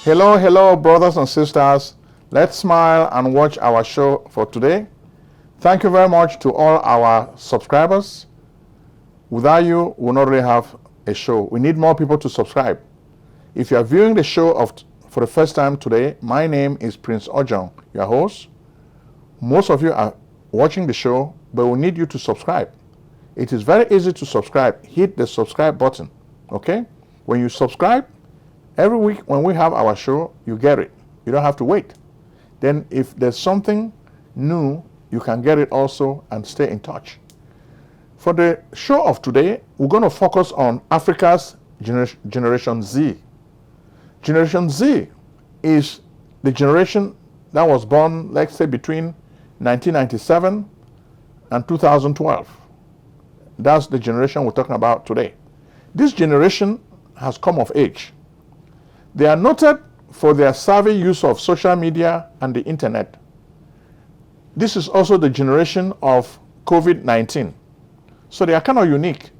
Hello, hello, brothers and sisters. Let's smile and watch our show for today. Thank you very much to all our subscribers. Without you, we'll not really have a show. We need more people to subscribe. If you are viewing the show for the first time today, my name is Prince Ojong, your host. Most of you are watching the show, but we need you to subscribe. It is very easy to subscribe. Hit the subscribe button, okay? When you subscribe, every week when we have our show, you get it. You don't have to wait. Then if there's something new, you can get it also and stay in touch. For the show of today, we're going to focus on Africa's Generation Z. Generation Z is the generation that was born, let's say, between 1997 and 2012. That's the generation we're talking about today. This generation has come of age. They are noted for their savvy use of social media and the internet. This is also the generation of COVID-19. So they are kind of unique.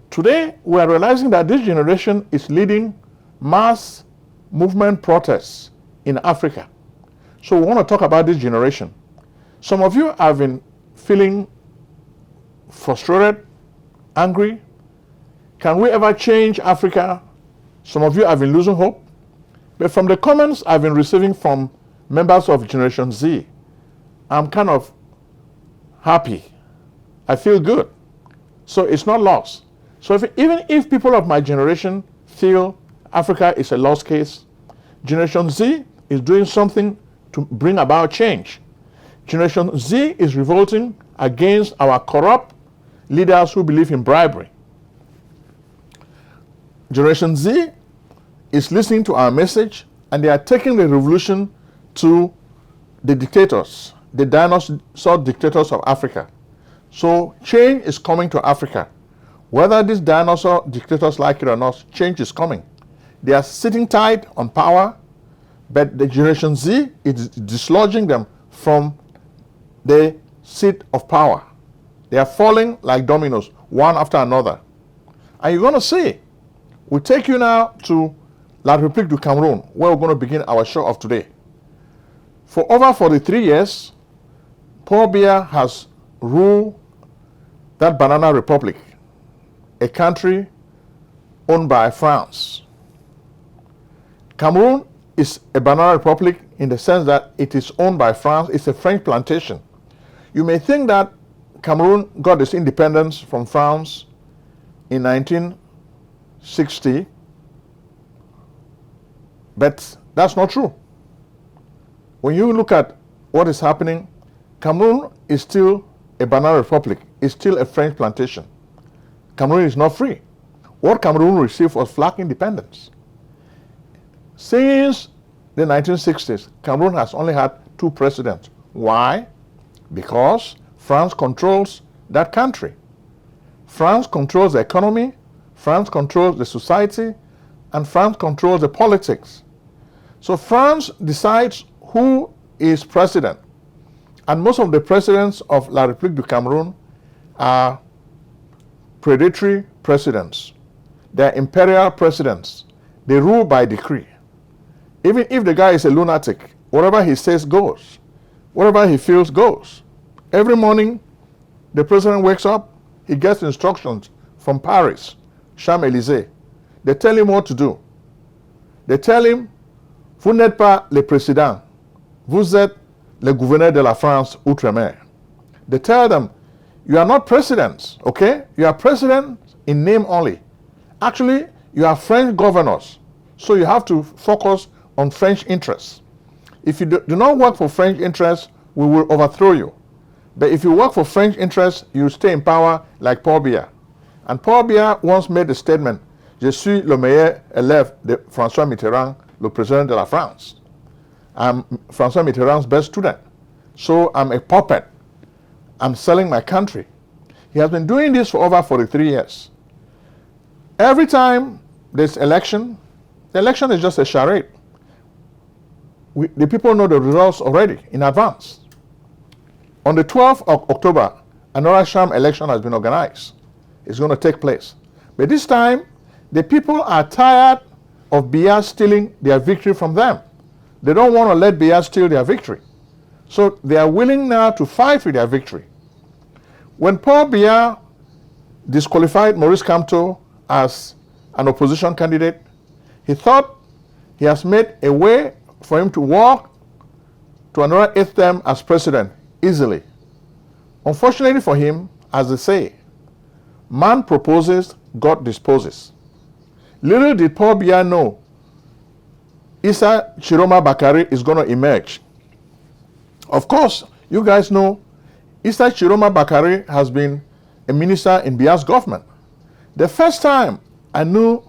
Today, we are realizing that this generation is leading mass movement protests in Africa. So we want to talk about this generation. Some of you have been feeling frustrated, angry. Can we ever change Africa? Some of you have been losing hope. But from the comments I've been receiving from members of Generation Z, I'm kind of happy. I feel good. So it's not lost. So even if people of my generation feel Africa is a lost case, Generation Z is doing something to bring about change. Generation Z is revolting against our corrupt leaders who believe in bribery. Generation Z is listening to our message, and they are taking the revolution to the dictators, the dinosaur dictators of Africa. So change is coming to Africa. Whether these dinosaur dictators like it or not, change is coming. They are sitting tight on power, but the Generation Z is dislodging them from the seat of power. They are falling like dominoes, one after another. And you're going to see. We'll take you now to La République du Cameroon, where we're going to begin our show of today. For over 43 years, Paul Biya has ruled that banana republic, a country owned by France. Cameroon is a banana republic in the sense that it is owned by France. It's a French plantation. You may think that Cameroon got its independence from France in 1960, but that's not true. When you look at what is happening, Cameroon is still a banana republic. It's still a French plantation. Cameroon is not free. What Cameroon received was flag independence. Since the 1960s, Cameroon has only had 2 presidents. Why? Because France controls that country. France controls the economy, France controls the society, and France controls the politics. So France decides who is president. And most of the presidents of La République du Cameroon are predatory presidents. They're imperial presidents. They rule by decree. Even if the guy is a lunatic, whatever he says goes. Whatever he feels goes. Every morning, the president wakes up, he gets instructions from Paris, Champs-Élysées. They tell him what to do. They tell him, vous n'êtes pas le président, vous êtes le gouverneur de la France outre-mer. They tell them, you are not presidents, okay? You are presidents in name only. Actually, you are French governors, so you have to focus on French interests. If you do not work for French interests, we will overthrow you. But if you work for French interests, you stay in power like Paul Biya. And Paul Biya once made a statement, je suis le meilleur élève de François Mitterrand, le président de la France. I'm François Mitterrand's best student. So I'm a puppet. I'm selling my country. He has been doing this for over 43 years. Every time there's election, the election is just a charade. The people know the results already in advance. On the 12th of October, another sham election has been organized. It's going to take place. But this time, the people are tired of Biya stealing their victory from them. They don't want to let Biya steal their victory. So they are willing now to fight for their victory. When Paul Biya disqualified Maurice Kamto as an opposition candidate, he thought he has made a way for him to walk to another 8th term as president easily. Unfortunately for him, as they say, man proposes, God disposes. Little did Paul Biya know Issa Chiroma Bakari is going to emerge. Of course, you guys know Issa Chiroma Bakari has been a minister in Biya's government. The first time I knew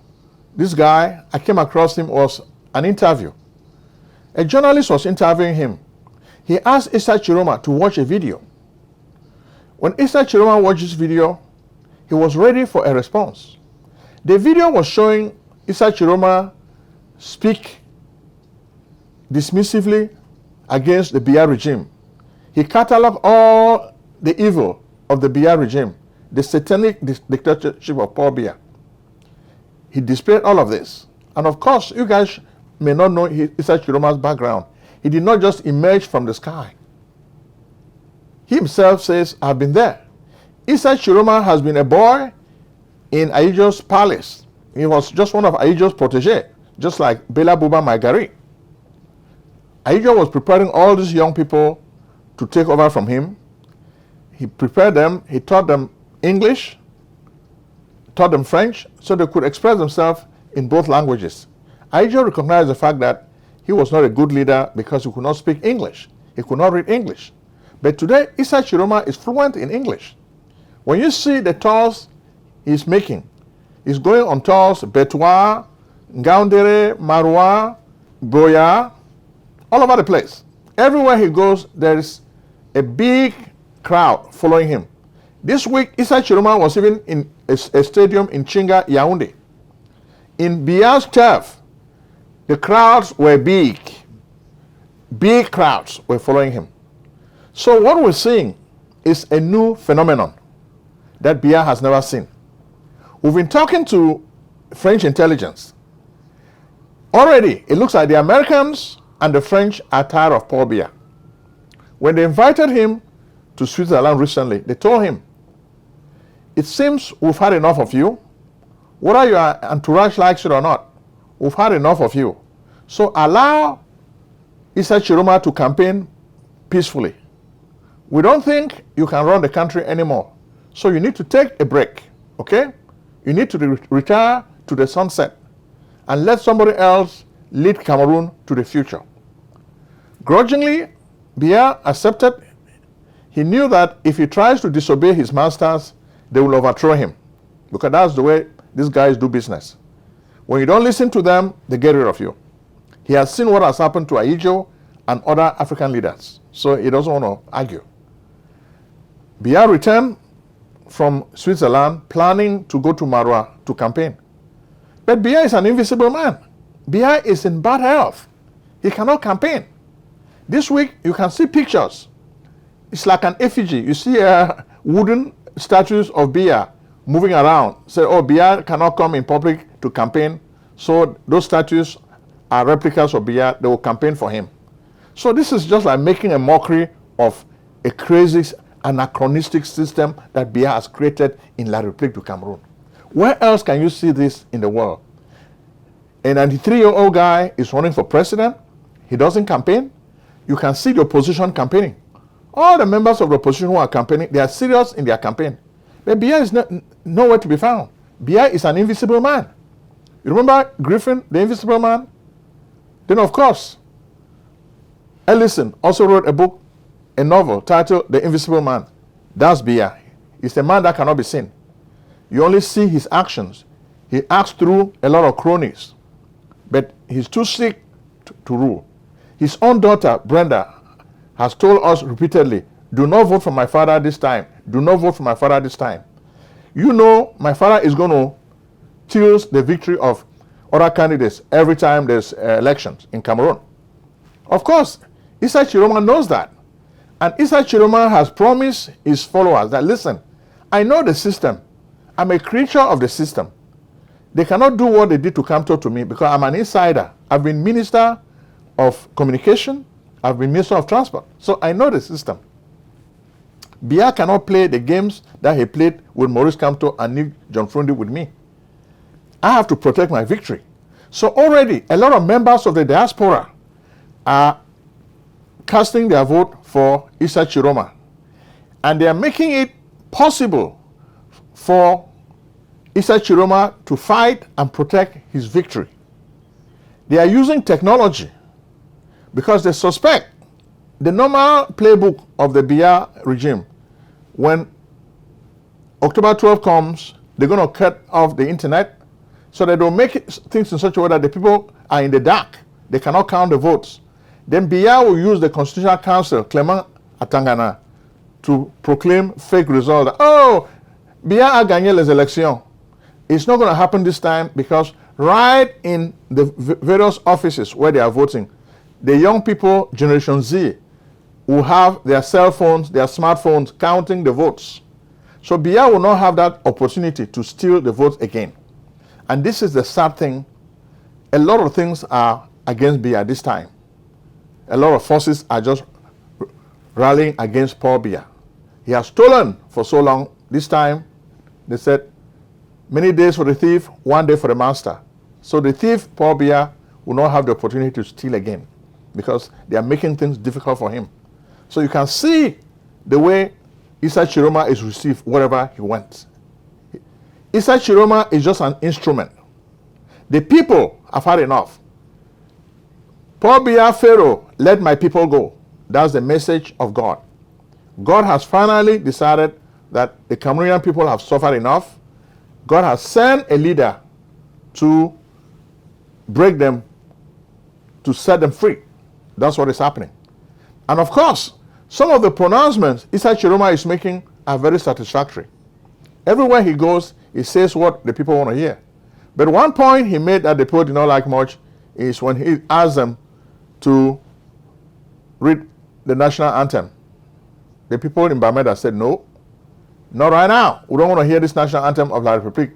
this guy, I came across him, was an interview. A journalist was interviewing him. He asked Issa Chiroma to watch a video. When Issa Chiroma watched this video, he was ready for a response. The video was showing Issa Chiroma speak dismissively against the Biya regime. He cataloged all the evil of the Biya regime, the satanic dictatorship of Paul Biya. He displayed all of this. And of course, you guys may not know Issa Chiroma's background. He did not just emerge from the sky. He himself says, I've been there. Issa Chiroma has been a boy in Ayijo's palace. He was just one of Ayijo's protege, just like Bela Buba Maigari. Ayijo was preparing all these young people to take over from him. He prepared them, he taught them English, taught them French, so they could express themselves in both languages. Ayijo recognized the fact that he was not a good leader because he could not speak English. He could not read English. But today, Issa Chiroma is fluent in English. When you see the tours he's making, he's going on tours, Betwa, Ngaoundere, Marwa, Boya, all over the place. Everywhere he goes, there is a big crowd following him. This week, Issa Chiroma was even in a stadium in Chinga, Yaoundé. In Biya's turf, the crowds were big. Big crowds were following him. So what we're seeing is a new phenomenon that Biya has never seen. We've been talking to French intelligence. Already, it looks like the Americans and the French are tired of Paul Biya. When they invited him to Switzerland recently, they told him, it seems we've had enough of you. Whether your entourage likes it or not, we've had enough of you. So allow Issa Chiroma to campaign peacefully. We don't think you can run the country anymore. So you need to take a break, okay? You need to retire to the sunset and let somebody else lead Cameroon to the future. Grudgingly, Biya accepted. He knew that if he tries to disobey his masters, they will overthrow him, because that's the way these guys do business. When you don't listen to them, they get rid of you. He has seen what has happened to Ayijo and other African leaders, so he doesn't want to argue. Biya returned from Switzerland planning to go to Marwa to campaign. But Biya is an invisible man. Biya is in bad health. He cannot campaign. This week, you can see pictures. It's like an effigy. You see wooden statues of Biya moving around. Say, oh, Biya cannot come in public to campaign. So those statues are replicas of Biya. They will campaign for him. So this is just like making a mockery of a crazy, anachronistic system that Biya has created in La République du Cameroon. Where else can you see this in the world? A 93-year-old guy is running for president. He doesn't campaign. You can see the opposition campaigning. All the members of the opposition who are campaigning, they are serious in their campaign. But Biya is nowhere to be found. Biya is an invisible man. You remember Griffin, the invisible man? Then, of course, Ellison also wrote a book, a novel titled The Invisible Man. That's Biya. He's a man that cannot be seen. You only see his actions. He acts through a lot of cronies. But he's too sick to rule. His own daughter, Brenda, has told us repeatedly, do not vote for my father this time. Do not vote for my father this time. You know my father is going to steal the victory of other candidates every time there's elections in Cameroon. Of course, Issa Chiroma knows that. And Issa Chiroma has promised his followers that, listen, I know the system. I'm a creature of the system. They cannot do what they did to Kamto to me because I'm an insider. I've been Minister of Communication. I've been Minister of Transport. So I know the system. Biya cannot play the games that he played with Maurice Kamto and Nick John Frundi with me. I have to protect my victory. So already, a lot of members of the diaspora are casting their vote for Issa Chiroma. And they are making it possible for Issa Chiroma to fight and protect his victory. They are using technology because they suspect the normal playbook of the Biya regime. When October 12 comes, they're going to cut off the internet so they don't make things in such a way that the people are in the dark. They cannot count the votes. Then Biya will use the Constitutional Council, Clement Atangana, to proclaim fake results. Oh, Biya a gagné les élections. It's not going to happen this time because right in the various offices where they are voting, the young people, Generation Z, will have their cell phones, their smartphones counting the votes. So Biya will not have that opportunity to steal the votes again. And this is the sad thing. A lot of things are against Biya this time. A lot of forces are just rallying against Paul Biya. He has stolen for so long. This time, they said, many days for the thief, one day for the master. So the thief, Paul Biya, will not have the opportunity to steal again because they are making things difficult for him. So you can see the way Issa Chiroma is received wherever he went. Issa Chiroma is just an instrument. The people have had enough. Paul Biya Pharaoh, let my people go. That's the message of God. God has finally decided that the Cameroonian people have suffered enough. God has sent a leader to break them, to set them free. That's what is happening. And of course, some of the pronouncements Issa Chiroma is making are very satisfactory. Everywhere he goes, he says what the people want to hear. But one point he made that the people did not like much is when he asked them to read the national anthem. The people in Bamenda said, no, not right now. We don't want to hear this national anthem of La République.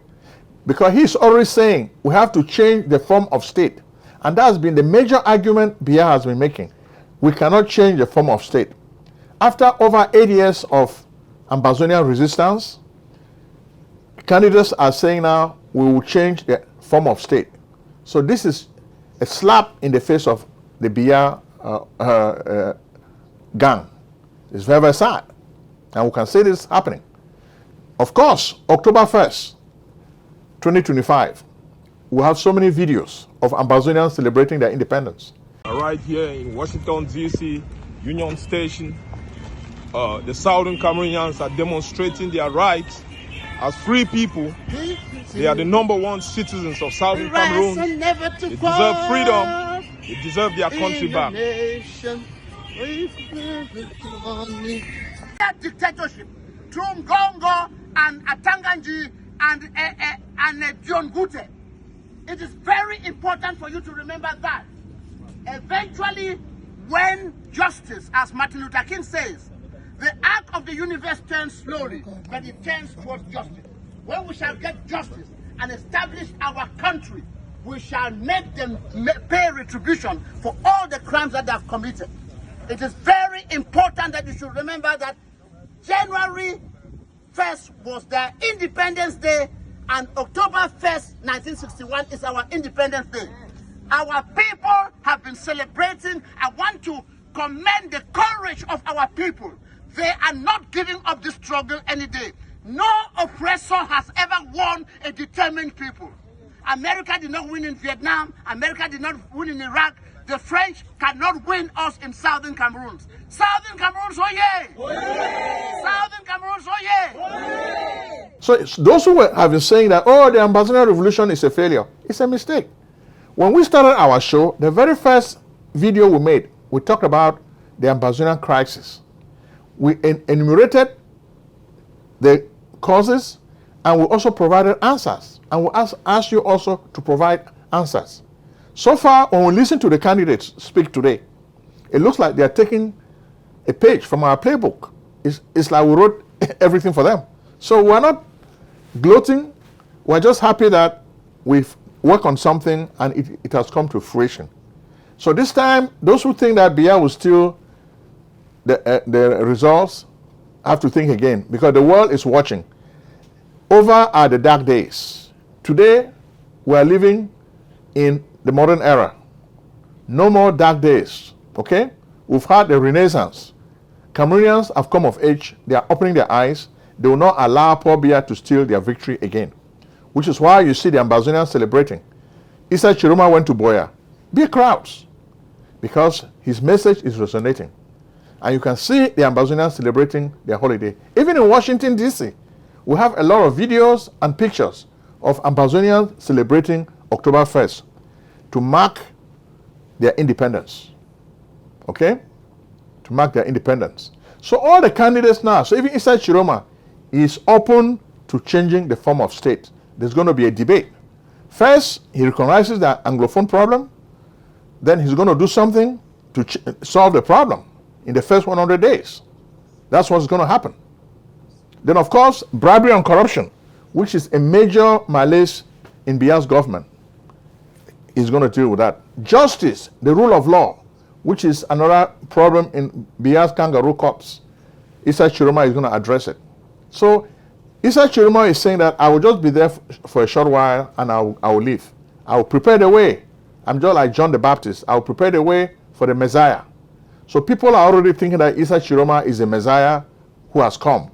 Because he's already saying we have to change the form of state. And that's been the major argument Biya has been making. We cannot change the form of state. After over 8 years of Ambazonian resistance, candidates are saying now we will change the form of state. So this is a slap in the face of the Biya gang. It's very, very sad. And we can see this happening. Of course, October 1st, 2025, we'll have so many videos of Ambazonians celebrating their independence. Right here in Washington, D.C., Union Station, the Southern Cameroonians are demonstrating their rights as free people. They are the #1 citizens of Southern Cameroon. They deserve freedom. They deserve their country back. Dictatorship through Congo and Atanganji and John Gute. It is very important for you to remember that. Eventually, when justice, as Martin Luther King says, the arc of the universe turns slowly, but it turns towards justice. When we shall get justice and establish our country, we shall make them pay retribution for all the crimes that they have committed. It is very important that you should remember that January 1st was their Independence Day, and October 1st, 1961 is our Independence Day. Our people have been celebrating. I want to commend the courage of our people. They are not giving up this struggle any day. No oppressor has ever won a determined people. America did not win in Vietnam. America did not win in Iraq. The French cannot win us in Southern Cameroon. Southern Cameroon, oh yeah! Southern Cameroon, oh yeah! So those who have been saying that, oh, the Ambazonian revolution is a failure, it's a mistake. When we started our show, the very first video we made, we talked about the Ambazonian crisis. We enumerated the causes, and we also provided answers. And we asked you also to provide answers. So far, when we listen to the candidates speak today, it looks like they are taking a page from our playbook. It's like we wrote everything for them. So we're not gloating. We're just happy that we've worked on something and it has come to fruition. So this time, those who think that Biya will steal the results have to think again, because the world is watching. Over are the dark days. Today, we are living in the modern era. No more dark days, okay? We've had the Renaissance. Cameroonians have come of age. They are opening their eyes. They will not allow poor Biya to steal their victory again, which is why you see the Ambazonians celebrating. Issa Chiroma went to Boya. Big crowds, because his message is resonating. And you can see the Ambazonians celebrating their holiday. Even in Washington, D.C., we have a lot of videos and pictures of Ambazonians celebrating October 1st to mark their independence. Okay? To mark their independence. So all the candidates now, so even Issa Chiroma is open to changing the form of state. There's going to be a debate. First, he recognizes the Anglophone problem. Then he's going to do something to solve the problem in the first 100 days. That's what's going to happen. Then, of course, bribery and corruption, which is a major malaise in Biya's government, is going to deal with that. Justice, the rule of law, which is another problem in Biya's kangaroo courts, Issa Chiroma is going to address it. So, Issa Chiroma is saying that I will just be there for a short while and I will leave. I will prepare the way. I'm just like John the Baptist. I will prepare the way for the Messiah. So people are already thinking that Issa Chiroma is a Messiah who has come.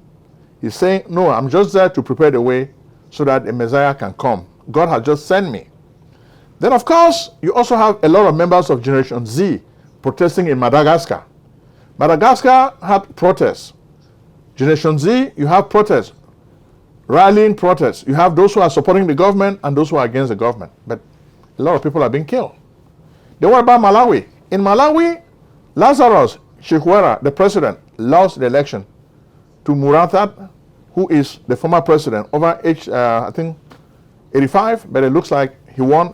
He's saying, no, I'm just there to prepare the way so that the Messiah can come. God has just sent me. Then, of course, you also have a lot of members of Generation Z protesting in Madagascar. Madagascar had protests. Generation Z, you have protests, rallying protests. You have those who are supporting the government and those who are against the government. But a lot of people are being killed. Then what about Malawi? In Malawi, Lazarus Chikwera, the president, lost the election to Murathat, who is the former president, over age, I think, 85, but it looks like he won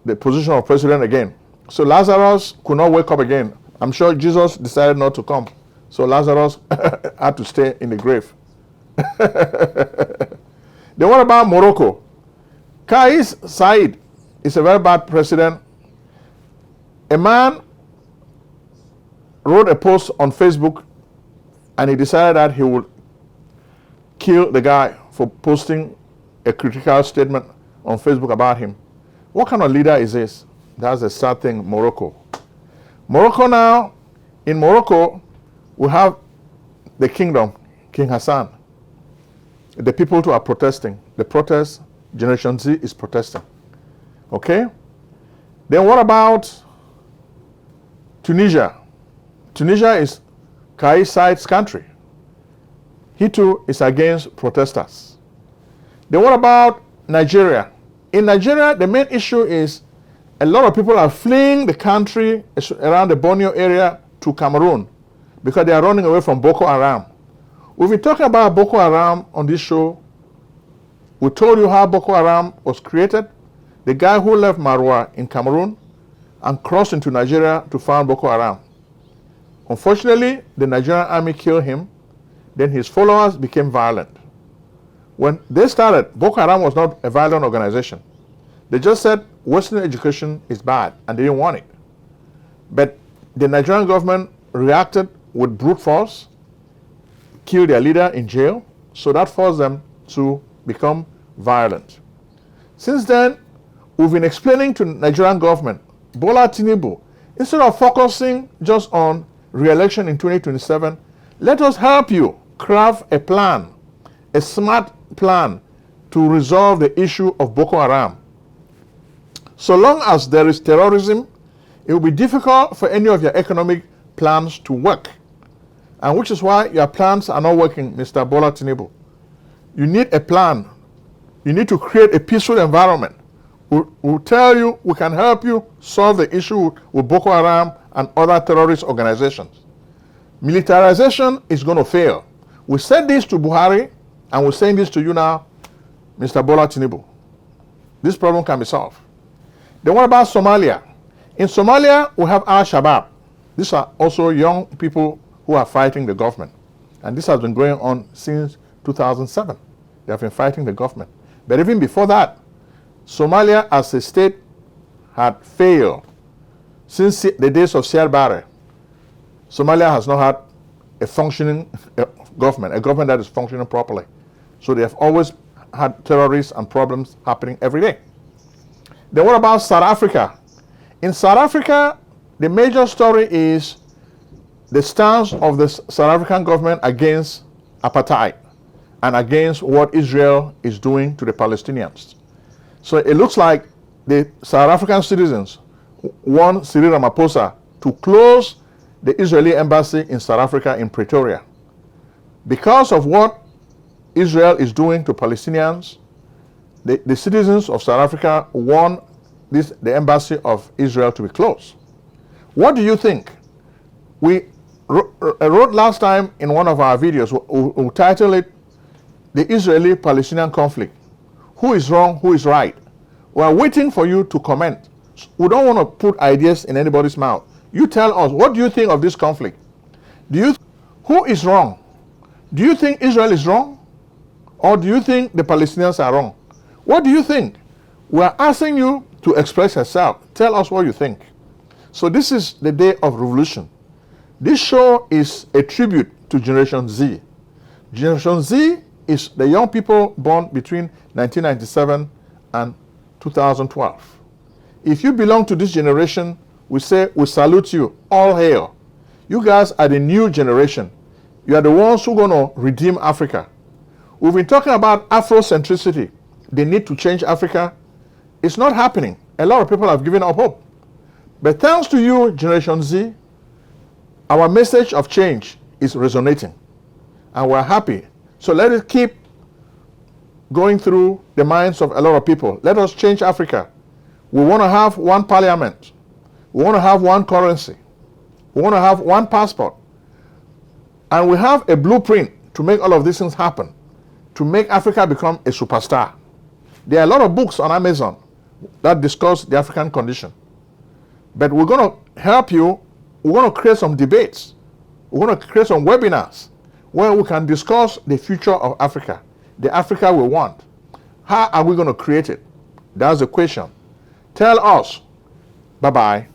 the position of president again. So Lazarus could not wake up again. I'm sure Jesus decided not to come. So Lazarus had to stay in the grave. Then what about Morocco? Kais Saied is a very bad president. A man wrote a post on Facebook and he decided that he would kill the guy for posting a critical statement on Facebook about him. What kind of leader is this? That's a sad thing, Morocco. Morocco now, in Morocco, we have the kingdom, King Hassan. The people who are protesting. The protest, Generation Z is protesting. Okay? Then what about Tunisia? Tunisia is Kais Saied's country. He too is against protesters. Then what about Nigeria? In Nigeria, the main issue is a lot of people are fleeing the country around the Borneo area to Cameroon because they are running away from Boko Haram. We've been talking about Boko Haram on this show. We told you how Boko Haram was created. The guy who left Marwa in Cameroon and crossed into Nigeria to found Boko Haram. Unfortunately, the Nigerian army killed him. Then his followers became violent. When they started, Boko Haram was not a violent organization. They just said Western education is bad and they didn't want it. But the Nigerian government reacted with brute force, killed their leader in jail, so that forced them to become violent. Since then, we've been explaining to the Nigerian government, Bola Tinubu, instead of focusing just on re-election in 2027, let us help you craft a plan, a smart plan to resolve the issue of Boko Haram. So long as there is terrorism, it will be difficult for any of your economic plans to work. And which is why your plans are not working, Mr. Bola Tinubu. You need a plan. You need to create a peaceful environment. We'll tell you, we can help you solve the issue with Boko Haram and other terrorist organizations. Militarization is going to fail. We said this to Buhari, and we're saying this to you now, Mr. Bola Tinubu. This problem can be solved. Then what about Somalia? In Somalia, we have Al-Shabaab. These are also young people who are fighting the government. And this has been going on since 2007. They have been fighting the government. But even before that, Somalia as a state had failed since the days of Siad Barre. Somalia has not had a functioning government, a government that is functioning properly. So they have always had terrorists and problems happening every day. Then what about South Africa? In South Africa, the major story is the stance of the South African government against apartheid and against what Israel is doing to the Palestinians. So it looks like the South African citizens want Cyril Ramaphosa to close the Israeli embassy in South Africa in Pretoria. Because of what Israel is doing to Palestinians, the citizens of South Africa want the embassy of Israel to be closed. What do you think? We wrote last time in one of our videos, we titled it, The Israeli-Palestinian Conflict. Who is wrong, who is right? We are waiting for you to comment. We don't want to put ideas in anybody's mouth. You tell us, what do you think of this conflict? Who is wrong? Do you think Israel is wrong? Or do you think the Palestinians are wrong? What do you think? We are asking you to express yourself. Tell us what you think. So this is the day of revolution. This show is a tribute to Generation Z. Generation Z is the young people born between 1997 and 2012. If you belong to this generation, we say we salute you, all hail. You guys are the new generation. You are the ones who are going to redeem Africa. We've been talking about Afrocentricity. The need to change Africa. It's not happening. A lot of people have given up hope. But thanks to you, Generation Z, our message of change is resonating. And we're happy. So let it keep going through the minds of a lot of people. Let us change Africa. We want to have one parliament. We want to have one currency. We want to have one passport. And we have a blueprint to make all of these things happen, to make Africa become a superstar. There are a lot of books on Amazon that discuss the African condition. But we're going to help you. We're going to create some debates. We're going to create some webinars where we can discuss the future of Africa, the Africa we want. How are we going to create it? That's the question. Tell us. Bye-bye.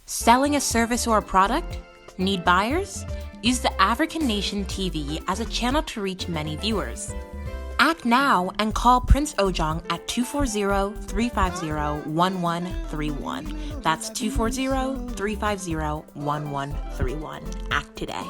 Selling a service or a product? Need buyers? Use the African Nation TV as a channel to reach many viewers. Act now and call Prince Ojong at 240-350-1131. That's 240-350-1131. Act today.